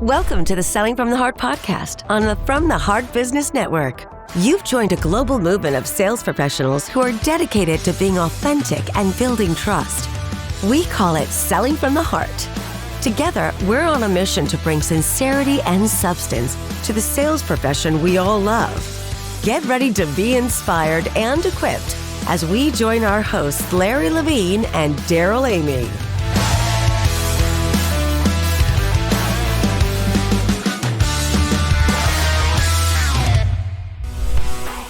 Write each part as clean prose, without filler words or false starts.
Welcome to the Selling from the Heart podcast on the From the Heart Business Network. You've joined a global movement of sales professionals who are dedicated to being authentic and building trust. We call it Selling from the Heart. Together, we're on a mission to bring sincerity and substance to the sales profession we all love. Get ready to be inspired and equipped as we join our hosts, Larry Levine and Darrell Amy.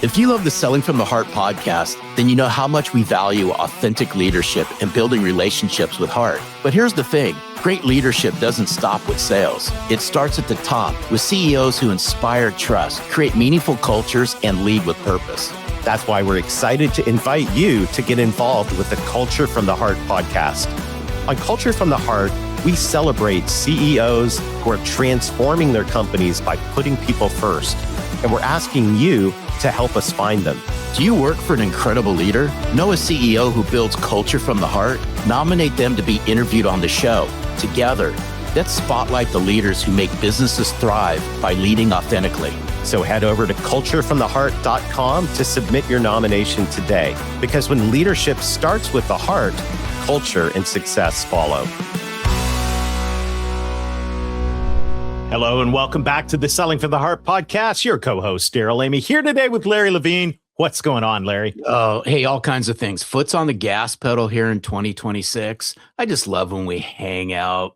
If you love the Selling from the Heart podcast, then you know how much we value authentic leadership and building relationships with heart. But here's the thing. Great leadership doesn't stop with sales. It starts at the top with CEOs who inspire trust, create meaningful cultures, and lead with purpose. That's why we're excited to invite you to get involved with the Culture from the Heart podcast. On Culture from the Heart, we celebrate CEOs who are transforming their companies by putting people first. And we're asking you to help us find them. Do you work for an incredible leader? Know a CEO who builds culture from the heart? Nominate them to be interviewed on the show. Together, let's spotlight the leaders who make businesses thrive by leading authentically. So head over to cultureFromTheHeart.com to submit your nomination today. Because when leadership starts with the heart, culture and success follow. Hello and welcome back to the Selling from the Heart podcast. Your co-host, Darrell Amy, here today with Larry Levine. What's going on, Larry? Oh, hey, all kinds of things. Foot's on the gas pedal here in 2026. I just love when we hang out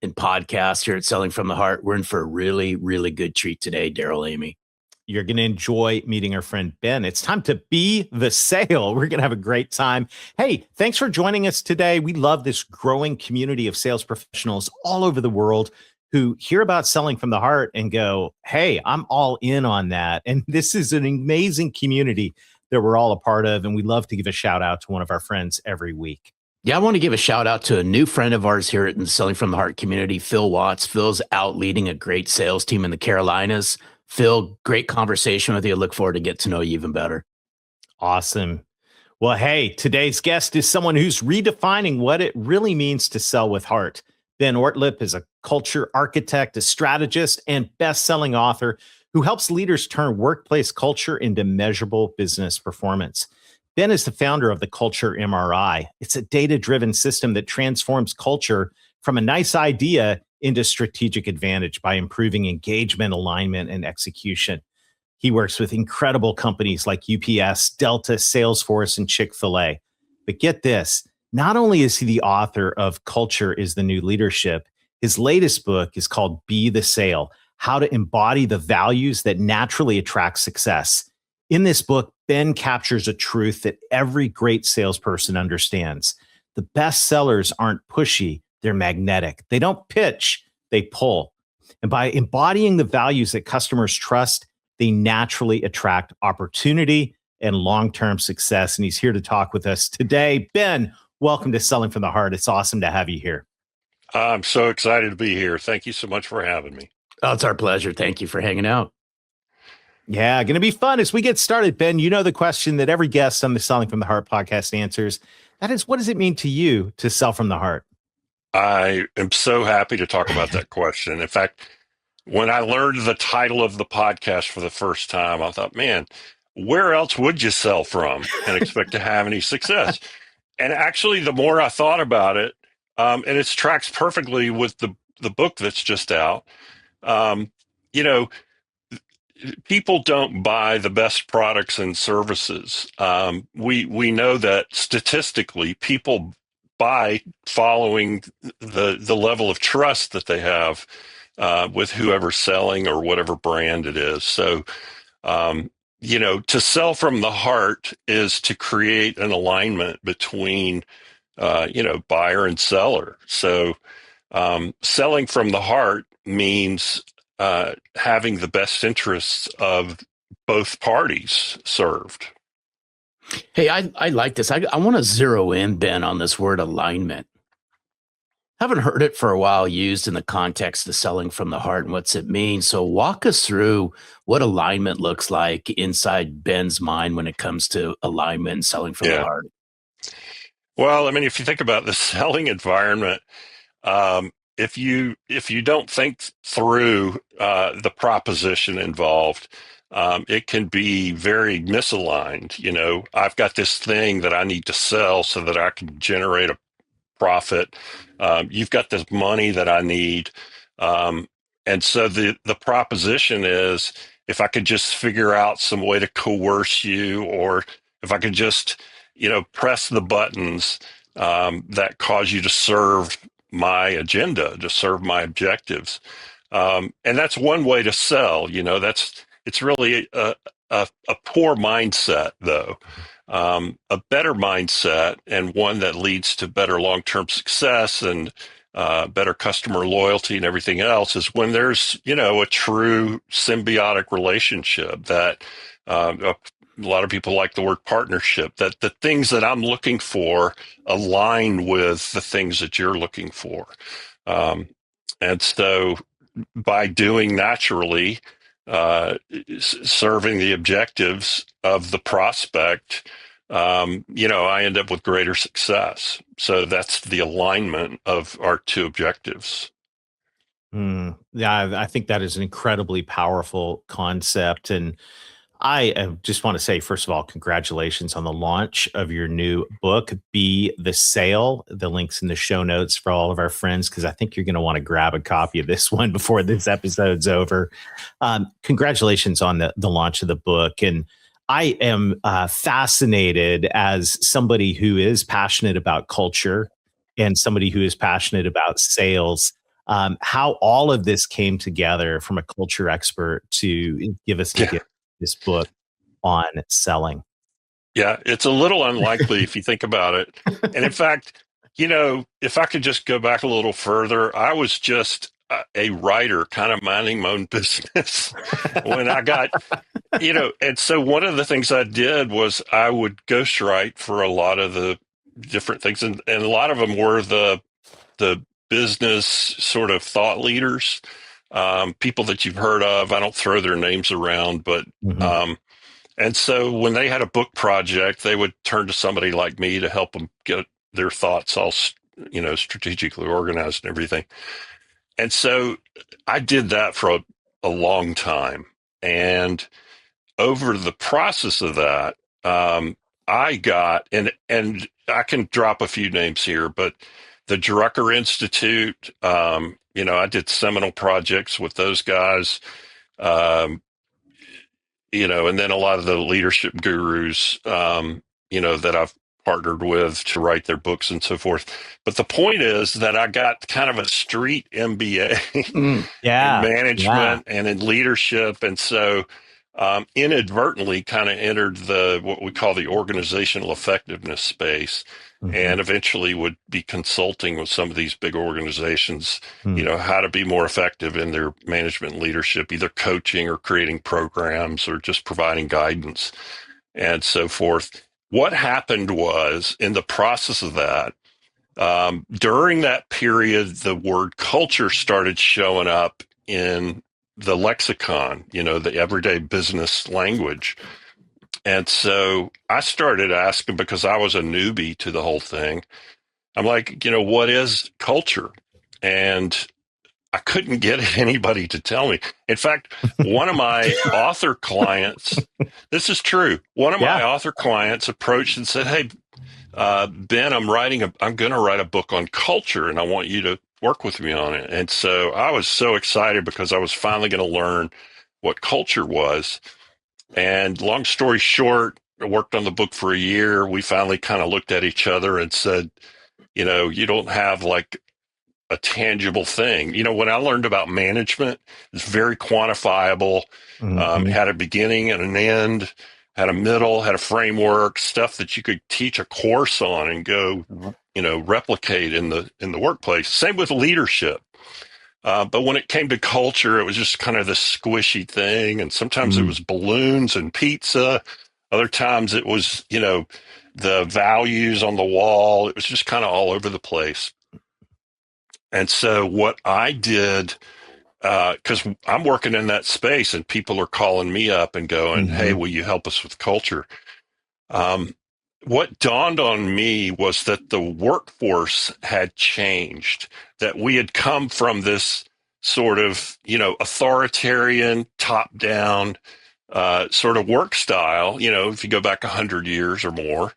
and podcast here at Selling from the Heart. We're in for a really, really good treat today, Darrell Amy. You're going to enjoy meeting our friend Ben. It's time to be the sale. We're going to have a great time. Hey, thanks for joining us today. We love this growing community of sales professionals all over the world who hear about Selling from the Heart and go, hey, I'm all in on that. And this is an amazing community that we're all a part of. And we love to give a shout out to one of our friends every week. Yeah, I want to give a shout out to a new friend of ours here in the Selling from the Heart community, Phil Watts. Phil's out leading a great sales team in the Carolinas. Phil, great conversation with you. Look forward to get to know you even better. Awesome. Well, hey, today's guest is someone who's redefining what it really means to sell with heart. Ben Ortlip is a culture architect, a strategist, and best-selling author who helps leaders turn workplace culture into measurable business performance. Ben is the founder of the Culture MRI. It's a data-driven system that transforms culture from a nice idea into strategic advantage by improving engagement, alignment, and execution. He works with incredible companies like UPS, Delta, Salesforce, and Chick-fil-A. But get this. Not only is he the author of Culture is the New Leadership, his latest book is called Be the Sale, How to Embody the Values That Naturally Attract Success. In this book, Ben captures a truth that every great salesperson understands. The best sellers aren't pushy, they're magnetic. They don't pitch, they pull. And by embodying the values that customers trust, they naturally attract opportunity and long-term success. And he's here to talk with us today. Ben, welcome to Selling from the Heart. It's awesome to have you here. I'm so excited to be here. Thank you so much for having me. Oh, it's our pleasure. Thank you for hanging out. Yeah, going to be fun as we get started. Ben, you know the question that every guest on the Selling from the Heart podcast answers. That is, what does it mean to you to sell from the heart? I am so happy to talk about that question. In fact, when I learned the title of the podcast for the first time, I thought, man, where else would you sell from and expect to have any success? And actually, the more I thought about it, and it tracks perfectly with the book that's just out, people don't buy the best products and services. We know that statistically, people buy following the level of trust that they have with whoever's selling or whatever brand it is. So, to sell from the heart is to create an alignment between, buyer and seller. So selling from the heart means having the best interests of both parties served. Hey, I like this. I want to zero in, Ben, on this word alignment. Haven't heard it for a while used in the context of selling from the heart and what's it mean. So walk us through what alignment looks like inside Ben's mind when it comes to alignment and selling from the heart. Well, I mean, if you think about the selling environment, if you don't think through the proposition involved, it can be very misaligned. I've got this thing that I need to sell so that I can generate a profit. You've got this money that I need. And so the proposition is, if I could just figure out some way to coerce you, or if I could just, press the buttons that cause you to serve my agenda, to serve my objectives. And that's one way to sell. It's really a poor mindset, though. A better mindset, and one that leads to better long-term success and better customer loyalty and everything else, is when there's, a true symbiotic relationship that a lot of people like the word partnership, that the things that I'm looking for align with the things that you're looking for. And so by doing naturally, serving the objectives of the prospect, I end up with greater success. So that's the alignment of our two objectives. Yeah, I think that is an incredibly powerful concept. And I just want to say, first of all, congratulations on the launch of your new book, Be the Sale. The link's in the show notes for all of our friends, because I think you're going to want to grab a copy of this one before this episode's over. Congratulations on the launch of the book. And I am fascinated, as somebody who is passionate about culture and somebody who is passionate about sales, how all of this came together from a culture expert to give us this book on selling. Yeah, it's a little unlikely if you think about it. And in fact, if I could just go back a little further, I was just a writer, kind of minding my own business when I got, and so one of the things I did was I would ghostwrite for a lot of the different things. And a lot of them were the business sort of thought leaders, people that you've heard of. I don't throw their names around, but, and so when they had a book project, they would turn to somebody like me to help them get their thoughts all, strategically organized and everything. And so I did that for a long time. And over the process of that, I got, and I can drop a few names here, but the Drucker Institute, I did seminal projects with those guys. And then a lot of the leadership gurus, that I've partnered with to write their books and so forth. But the point is that I got kind of a street MBA in management and in leadership. And so inadvertently kind of entered what we call the organizational effectiveness space, and eventually would be consulting with some of these big organizations, how to be more effective in their management and leadership, either coaching or creating programs or just providing guidance and so forth. What happened was, in the process of that, during that period, the word culture started showing up in the lexicon, the everyday business language. And so I started asking, because I was a newbie to the whole thing. I'm like, what is culture? And I couldn't get anybody to tell me. In fact, one of my author clients, this is true. One of my author clients approached and said, "Hey, Ben, I'm going to write a book on culture, and I want you to work with me on it." And so I was so excited, because I was finally going to learn what culture was. And long story short, I worked on the book for a year. We finally kind of looked at each other and said, you don't have like a tangible thing. When I learned about management, it's very quantifiable. Had a beginning and an end, had a middle, had a framework, stuff that you could teach a course on and go, replicate in the workplace. Same with leadership. But when it came to culture, it was just kind of this squishy thing. And sometimes it was balloons and pizza. Other times it was, the values on the wall. It was just kind of all over the place. And so what I did, because I'm working in that space and people are calling me up and going, "Hey, will you help us with culture?" what dawned on me was that the workforce had changed, that we had come from this sort of, authoritarian, top-down sort of work style, if you go back 100 years or more,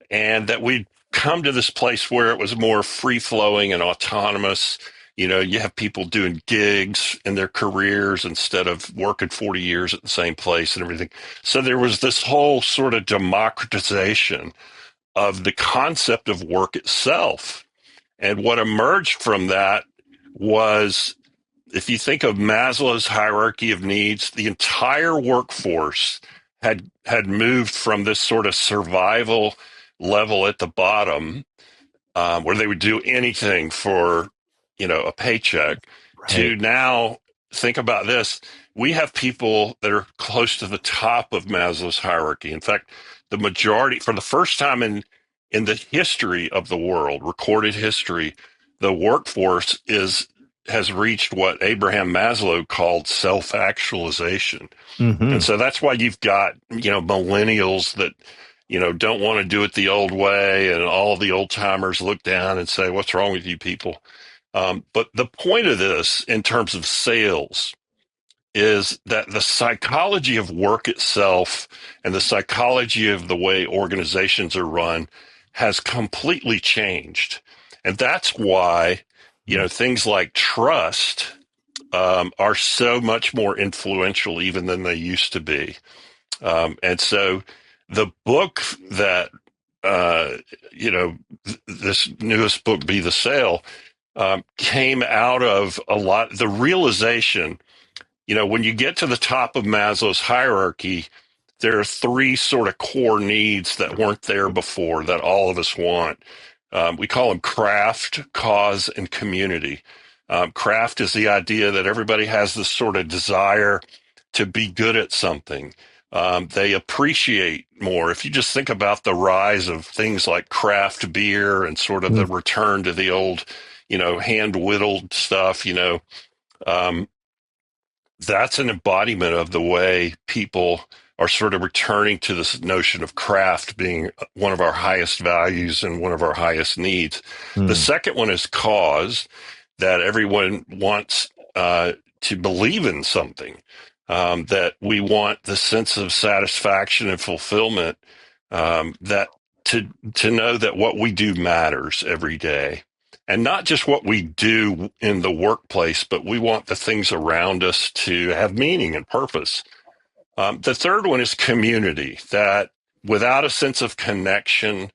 and that we'd come to this place where it was more free-flowing and autonomous. You have people doing gigs in their careers instead of working 40 years at the same place and everything. So there was this whole sort of democratization of the concept of work itself. And what emerged from that was, if you think of Maslow's hierarchy of needs, the entire workforce had moved from this sort of survival level at the bottom, where they would do anything for, a paycheck, Right. to now, think about this. We have people that are close to the top of Maslow's hierarchy. In fact, the majority, for the first time in the history of the world, recorded history, the workforce has reached what Abraham Maslow called self-actualization. Mm-hmm. And so that's why you've got, millennials that, don't want to do it the old way, and all the old timers look down and say, "What's wrong with you people?" But the point of this, in terms of sales, is that the psychology of work itself and the psychology of the way organizations are run has completely changed. And that's why, things like trust are so much more influential even than they used to be. And so the book that, this newest book, Be the Sale, came out of the realization, when you get to the top of Maslow's hierarchy, there are three sort of core needs that weren't there before that all of us want. We call them craft, cause, and community. Craft is the idea that everybody has this sort of desire to be good at something. They appreciate more. If you just think about the rise of things like craft beer and sort of the return to the old, hand-whittled stuff, that's an embodiment of the way people are sort of returning to this notion of craft being one of our highest values and one of our highest needs. The second one is cause, that everyone wants to believe in something, that we want the sense of satisfaction and fulfillment, that to know that what we do matters every day. And not just what we do in the workplace, but we want the things around us to have meaning and purpose. The third one is community, that without a sense of connection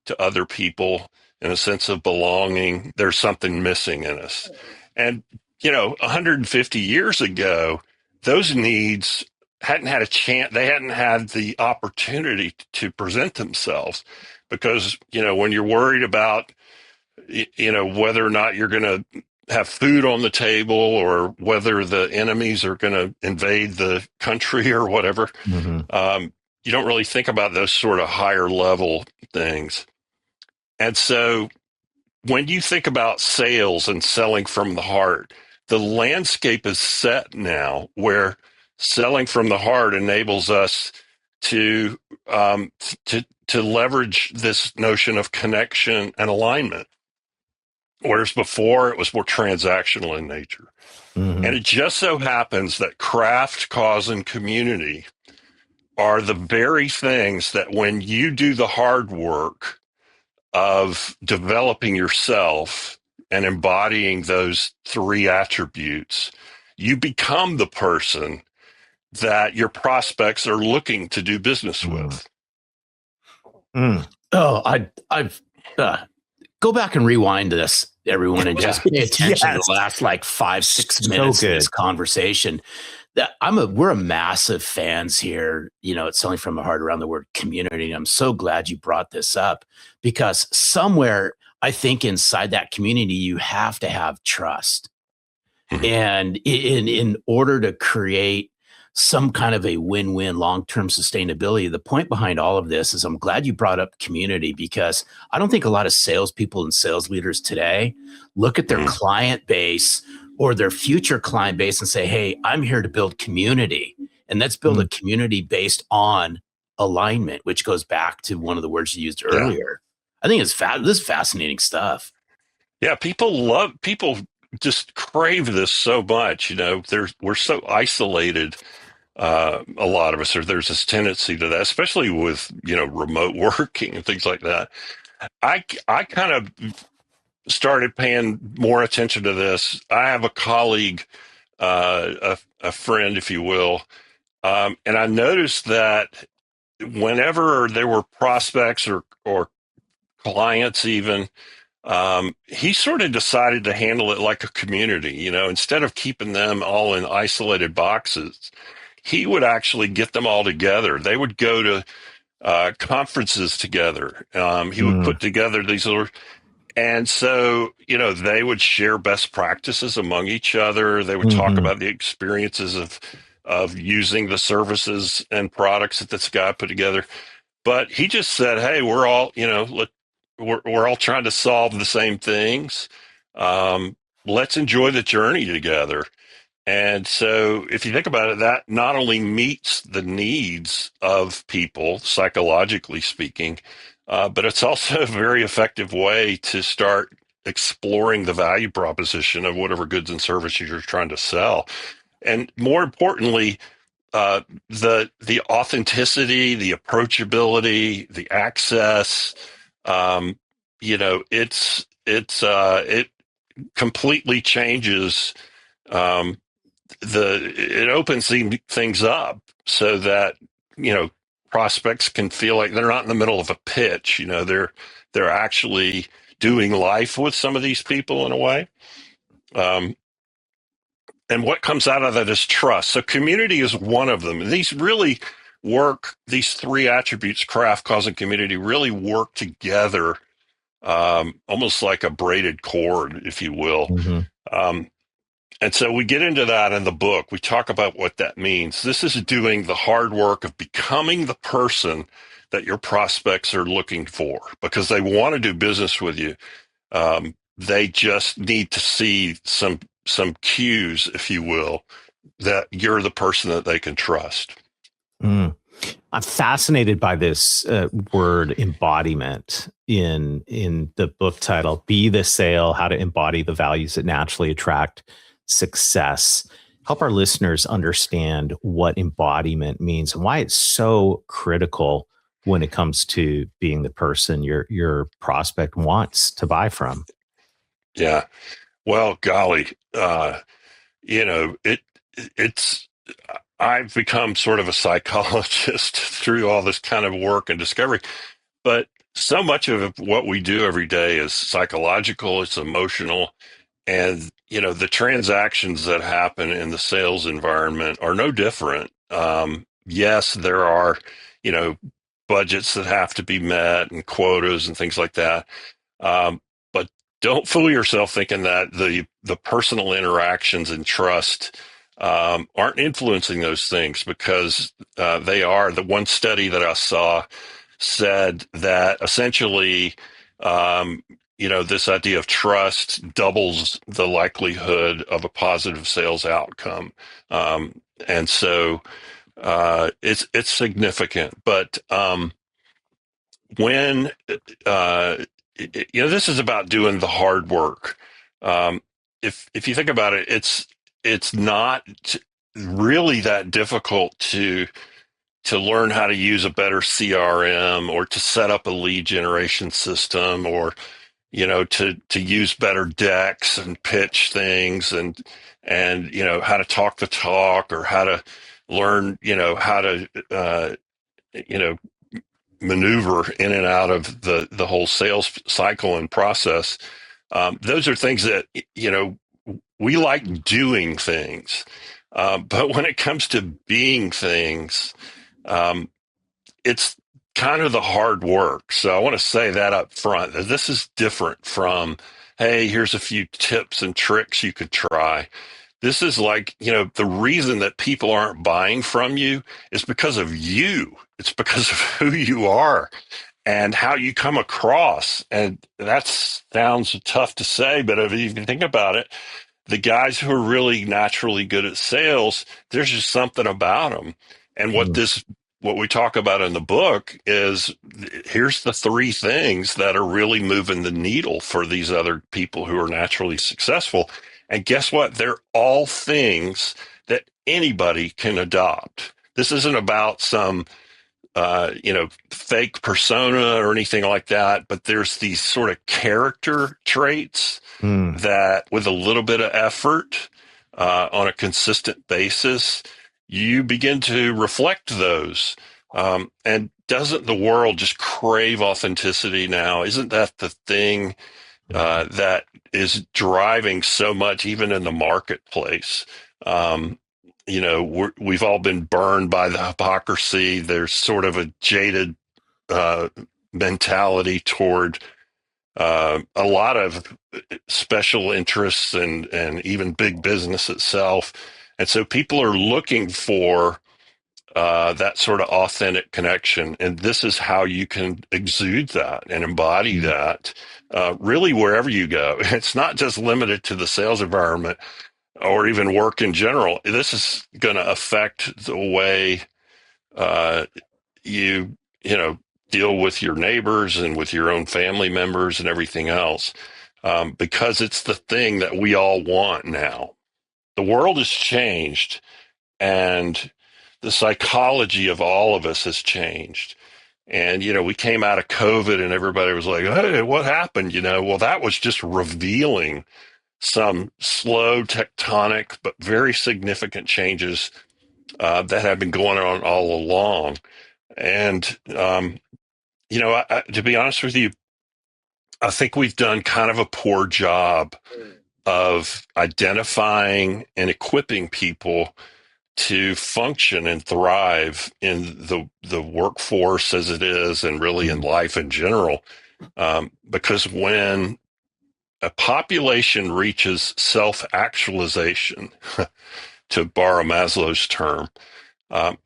to other people and a sense of belonging, there's something missing in us. And, 150 years ago, those needs hadn't had a chance. They hadn't had the opportunity to present themselves, because, when you're worried about, whether or not you're going to have food on the table, or whether the enemies are going to invade the country or whatever, you don't really think about those sort of higher level things. And so when you think about sales and selling from the heart, the landscape is set now where selling from the heart enables us to leverage this notion of connection and alignment, whereas before it was more transactional in nature. And it just so happens that craft, cause, and community are the very things that, when you do the hard work of developing yourself and embodying those three attributes, you become the person that your prospects are looking to do business with. Oh, I've go back and rewind this, everyone, and just pay attention to the last 5-6 minutes of this conversation. We're a massive fans here, at Selling from the Heart, around the word community. I'm so glad you brought this up, because somewhere, I think inside that community, you have to have trust. And in order to create some kind of a win-win long-term sustainability, the point behind all of this is, I'm glad you brought up community, because I don't think a lot of salespeople and sales leaders today look at their client base or their future client base and say, "Hey, I'm here to build community, and let's build a community based on alignment, which goes back to one of the words you used Yeah. earlier. I think this is fascinating stuff. Yeah, people just crave this so much. We're so isolated. A lot of us, or there's this tendency to that, especially with remote working and things like that. I kind of started paying more attention to this. I have a colleague, a friend, if you will, and I noticed that whenever there were prospects or clients, even, he sort of decided to handle it like a community. Instead of keeping them all in isolated boxes, he would actually get them all together. They would go to conferences together. He would put together these little, and so, they would share best practices among each other. They would talk about the experiences of using the services and products that this guy put together. But he just said, "Hey, we're all, we're all trying to solve the same things. Let's enjoy the journey together." And so if you think about it, that not only meets the needs of people, psychologically speaking, but it's also a very effective way to start exploring the value proposition of whatever goods and services you're trying to sell. And more importantly, the authenticity, the approachability, the access, it completely changes it opens things up so that prospects can feel like they're not in the middle of a pitch. They're actually doing life with some of these people in a way. And what comes out of that is trust. So community is one of them. These really work. These three attributes, craft, cause, and community, really work together, almost like a braided cord, if you will. And so we get into that in the book. We talk about what that means. This is doing the hard work of becoming the person that your prospects are looking for because they want to do business with you. They just need to see some cues, if you will, that you're the person that they can trust. I'm fascinated by this word embodiment in the book title, Be the Sale, How to Embody the Values That Naturally Attract Success. Help our listeners understand what embodiment means and why it's so critical when it comes to being the person your prospect wants to buy from. Yeah. Well, golly, it's I've become sort of a psychologist through all this kind of work and discovery, but so much of what we do every day is psychological, it's emotional. And, the transactions that happen in the sales environment are no different. Yes, there are, budgets that have to be met and quotas and things like that. But don't fool yourself thinking that the personal interactions and trust aren't influencing those things because they are. The one study that I saw said that essentially, this idea of trust doubles the likelihood of a positive sales outcome. And so it's significant. But when, this is about doing the hard work. If you think about it, it's not really that difficult to learn how to use a better CRM or to set up a lead generation system or, to use better decks and pitch things and, how to talk the talk or how to learn, how to, maneuver in and out of the whole sales cycle and process. Those are things that, we like doing things. But when it comes to being things, it's kind of the hard work. So I want to say that up front. This is different from, hey, here's a few tips and tricks you could try. This is like, the reason that people aren't buying from you is because of you. It's because of who you are and how you come across. And that sounds tough to say, but if you think about it, the guys who are really naturally good at sales, there's just something about them. And what what we talk about in the book is here's the three things that are really moving the needle for these other people who are naturally successful. And guess what? They're all things that anybody can adopt. This isn't about some fake persona or anything like that, but there's these sort of character traits that with a little bit of effort on a consistent basis, you begin to reflect those. And doesn't the world just crave authenticity now? Isn't that the thing that is driving so much, even in the marketplace? We've all been burned by the hypocrisy. There's sort of a jaded mentality toward a lot of special interests and even big business itself. And so people are looking for that sort of authentic connection. And this is how you can exude that and embody that really wherever you go. It's not just limited to the sales environment or even work in general. This is going to affect the way you deal with your neighbors and with your own family members and everything else, because it's the thing that we all want now. The world has changed, and the psychology of all of us has changed. And, we came out of COVID and everybody was like, hey, what happened? Well, that was just revealing some slow tectonic, but very significant changes that have been going on all along. And, to be honest with you, I think we've done kind of a poor job of identifying and equipping people to function and thrive in the workforce as it is, and really in life in general. Because when a population reaches self-actualization, to borrow Maslow's term,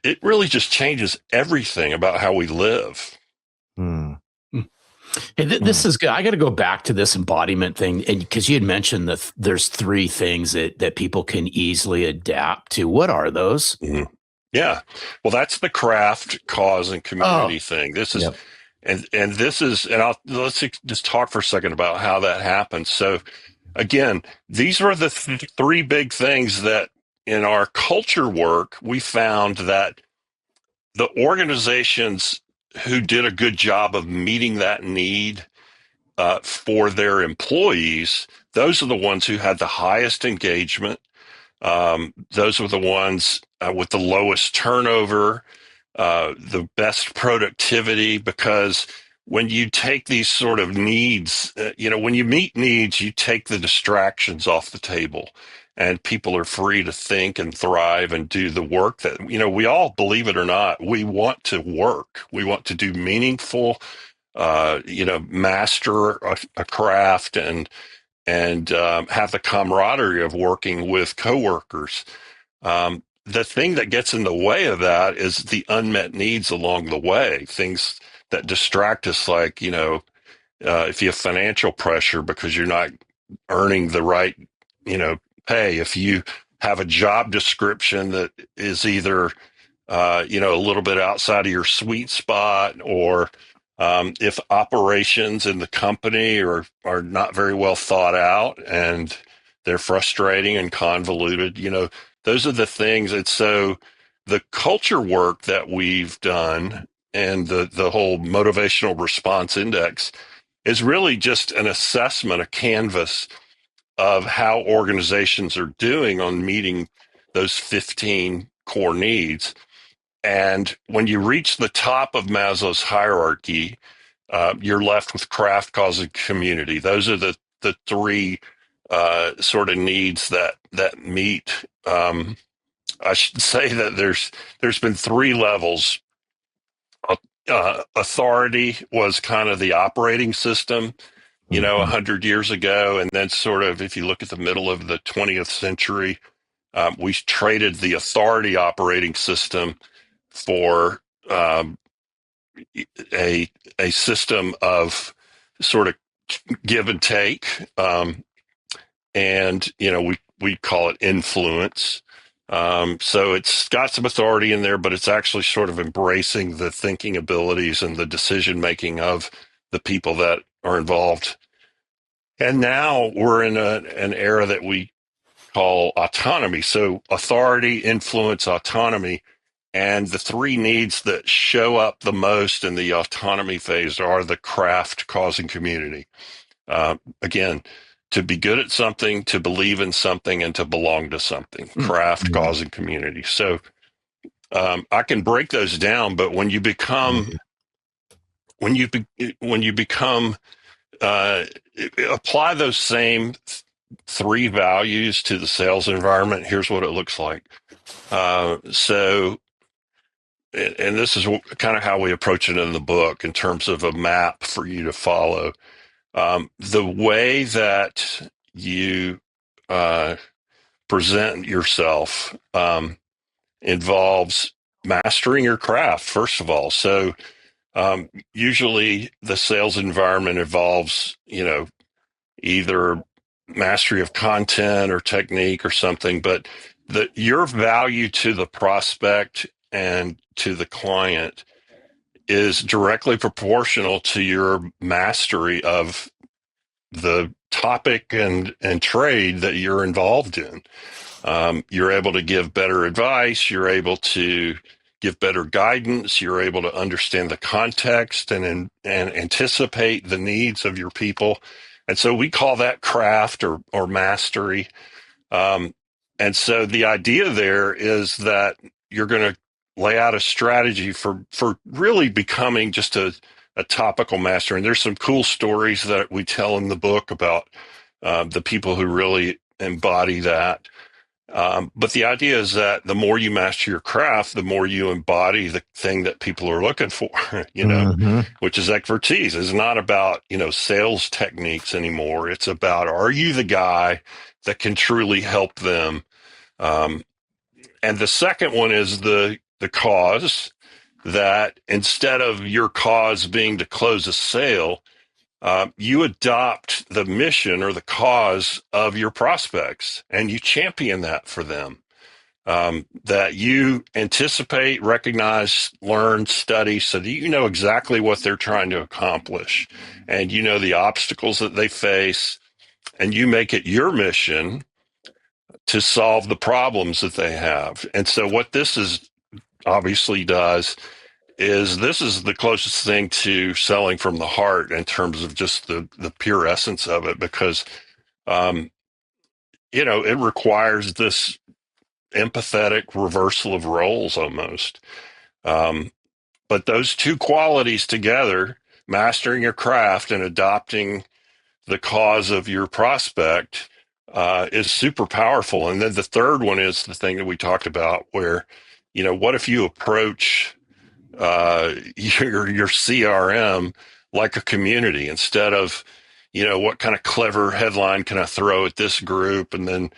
it really just changes everything about how we live. Hey, this is good. I got to go back to this embodiment thing, and because you had mentioned that there's three things that people can easily adapt to. What are those? Mm-hmm. Yeah, well, that's the craft, cause, and community thing. This is, and this is, and let's just talk for a second about how that happens. So, again, these are the three big things that in our culture work we found that the organizations who did a good job of meeting that need for their employees, those are the ones who had the highest engagement. Those were the ones with the lowest turnover, the best productivity, because when you take these sort of needs, when you meet needs, you take the distractions off the table. And people are free to think and thrive and do the work that, we all, believe it or not, we want to work. We want to do meaningful, master a craft and have the camaraderie of working with coworkers. The thing that gets in the way of that is the unmet needs along the way, things that distract us, like, if you have financial pressure because you're not earning the right, pay, if you have a job description that is either, a little bit outside of your sweet spot, or if operations in the company are not very well thought out and they're frustrating and convoluted, those are the things. And so the culture work that we've done and the whole motivational response index is really just an assessment, a canvas of how organizations are doing on meeting those 15 core needs. And when you reach the top of Maslow's hierarchy, you're left with craft, cause, and community. Those are the three sort of needs that meet. I should say that there's been three levels. Authority was kind of the operating system, 100 years ago. And then sort of, if you look at the middle of the 20th century, we traded the authority operating system for a system of sort of give and take. And, we call it influence. So it's got some authority in there, but it's actually sort of embracing the thinking abilities and the decision making of the people that are involved. And now we're in an era that we call autonomy. So authority, influence, autonomy. And the three needs that show up the most in the autonomy phase are the craft, cause, and community. Again, to be good at something, to believe in something, and to belong to something. Craft, cause, and community. So I can break those down, but when you become apply those same three values to the sales environment, here's what it looks like. And this is kind of how we approach it in the book in terms of a map for you to follow. The way that you present yourself involves mastering your craft, first of all. So usually the sales environment involves, either mastery of content or technique or something, but your value to the prospect and to the client is directly proportional to your mastery of the topic and trade that you're involved in. You're able to give better advice. You're able to give better guidance. You're able to understand the context and anticipate the needs of your people. And so we call that craft or mastery. And so the idea there is that you're going to lay out a strategy for really becoming just a topical master. And there's some cool stories that we tell in the book about the people who really embody that. But the idea is that the more you master your craft, the more you embody the thing that people are looking for, which is expertise. It's not about, sales techniques anymore. It's about, are you the guy that can truly help them? And the second one is the cause, that instead of your cause being to close a sale, you adopt the mission or the cause of your prospects and you champion that for them. That you anticipate, recognize, learn, study so that you know exactly what they're trying to accomplish and you know the obstacles that they face, and you make it your mission to solve the problems that they have. And so what this is obviously does is this is the closest thing to selling from the heart in terms of just the pure essence of it, because it requires this empathetic reversal of roles almost. But those two qualities together, mastering your craft and adopting the cause of your prospect, is super powerful. And then the third one is the thing that we talked about where, what if you approach your CRM like a community instead of, what kind of clever headline can I throw at this group? And then,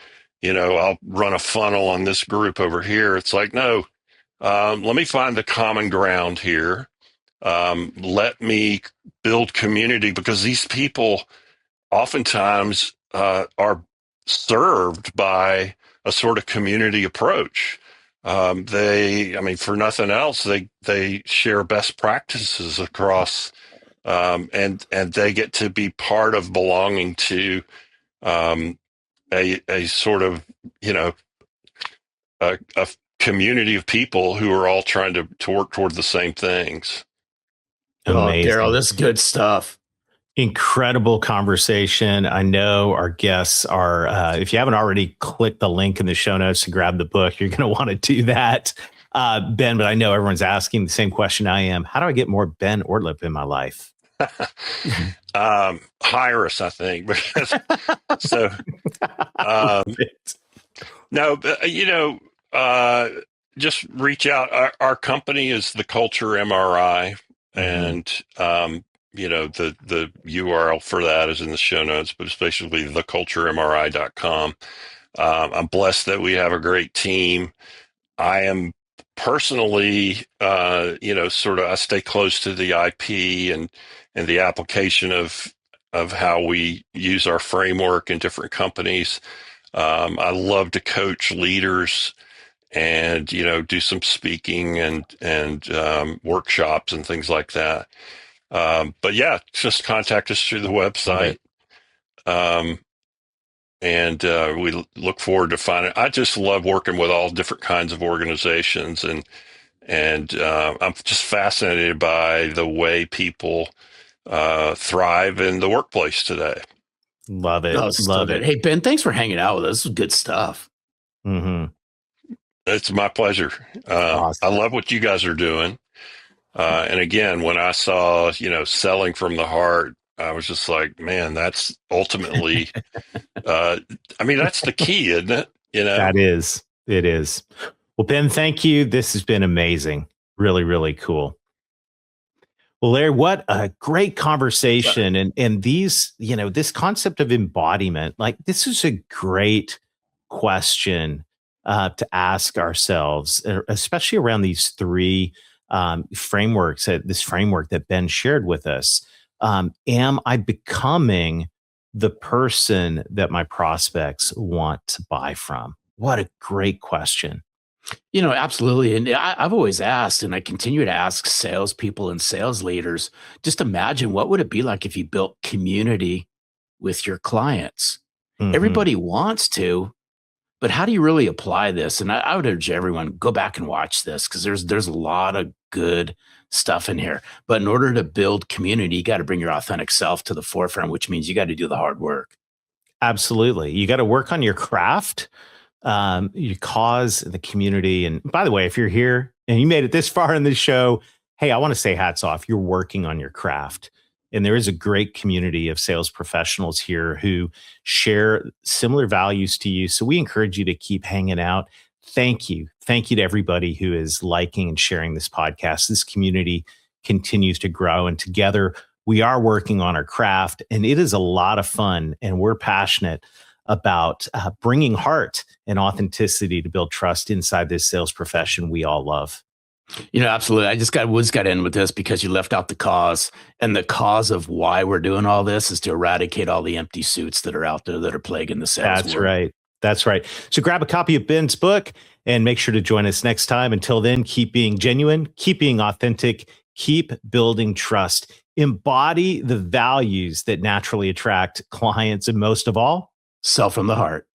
I'll run a funnel on this group over here. It's like, no, let me find the common ground here. Let me build community, because these people oftentimes are served by a sort of community approach. For nothing else, they share best practices across, and they get to be part of belonging to a sort of, a community of people who are all trying to work toward the same things. Amazing. Oh, Darrell, this is good stuff. Incredible conversation. I know our guests are, if you haven't already clicked the link in the show notes to grab the book, you're going to want to do that, Ben, but I know everyone's asking the same question I am. How do I get more Ben Ortlip in my life? Hire us, I think. Because, so, no, but, just reach out. Our company is the Culture MRI, and the URL for that is in the show notes, but it's basically theculturemri.com. I'm blessed that we have a great team. I am personally, I stay close to the IP and the application of how we use our framework in different companies. I love to coach leaders and do some speaking and workshops and things like that. But yeah, just contact us through the website. And we look forward to finding. I just love working with all different kinds of organizations, and I'm just fascinated by the way people thrive in the workplace today. Love it. Oh, so Love good. it. Hey, Ben, thanks for hanging out with us. This is good stuff. Mm-hmm. It's my pleasure. Awesome. I love what you guys are doing. And again, when I saw, selling from the heart, I was just like, man, that's ultimately, that's the key, isn't it? That is. It is. Well, Ben, thank you. This has been amazing. Really, really cool. Well, Larry, what a great conversation. And these, this concept of embodiment, like this is a great question to ask ourselves, especially around these three frameworks, this framework that Ben shared with us. Am I becoming the person that my prospects want to buy from? What a great question. Absolutely. And I've always asked, and I continue to ask salespeople and sales leaders, just imagine what would it be like if you built community with your clients? Mhm. Everybody wants to, but how do you really apply this? And I would urge everyone, go back and watch this because there's a lot of good stuff in here. But in order to build community, you got to bring your authentic self to the forefront, which means you got to do the hard work. Absolutely. You got to work on your craft, your cause, the community. And by the way, if you're here and you made it this far in the show, hey, I want to say hats off. You're working on your craft. And there is a great community of sales professionals here who share similar values to you. So we encourage you to keep hanging out. Thank you. Thank you to everybody who is liking and sharing this podcast. This community continues to grow, and together we are working on our craft, and it is a lot of fun. And we're passionate about bringing heart and authenticity to build trust inside this sales profession we all love. Absolutely. I just got to end with this because you left out the cause, and the cause of why we're doing all this is to eradicate all the empty suits that are out there that are plaguing the sales That's world. right. That's right. So grab a copy of Ben's book and make sure to join us next time. Until then, keep being genuine, keep being authentic, keep building trust, embody the values that naturally attract clients, and most of all, Sell from the heart.